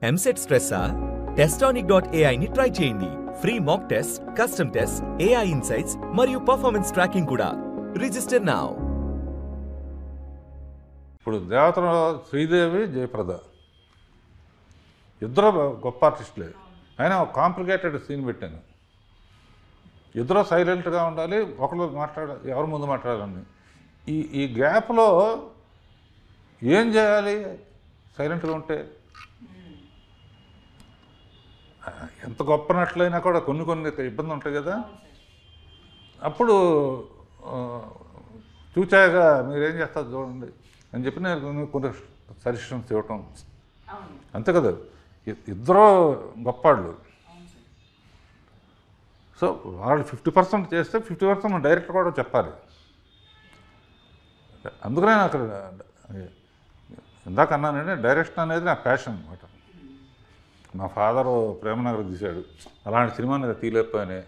EAMCET స్ట్రెస్సా? Testonic.ai ని try చేయండి. Free mock test, custom test, AI insights మరియు పర్ఫార్మెన్స్ ట్రాకింగ్ కూడా. Register now. ఇప్పుడు దేవతల శ్రీదేవి, జయప్రద ఇద్దరు గొప్ప ఆర్టిస్టులే. అయినా ఒక కాంప్లికేటెడ్ సీన్ పెట్టాను. ఇద్దరు సైలెంట్గా ఉండాలి, ఒకరు ఎవరి ముందు మాట్లాడాలని. ఈ గ్యాప్లో ఏం చేయాలి? సైలెంట్గా ఉంటే ఎంత గొప్ప నటులైనా కూడా కొన్ని ఇబ్బంది ఉంటాయి కదా. అప్పుడు చూచాక మీరేం చేస్తారు చూడండి అని చెప్పి నేను కొన్ని సజెషన్స్ ఇవ్వటం, అంతే కదా. ఇద్దరు గొప్పవాళ్ళు. సో వాళ్ళు 50% చేస్తే 50% డైరెక్టర్ కూడా చెప్పాలి. అందుకనే నాకు ఇందాక అన్నానంటే డైరెక్షన్ అనేది నా ప్యాషన్ అనమాట. మా ఫాదరు ప్రేమనగర్ తీశాడు, అలాంటి సినిమాని తీయలేకపోయానే.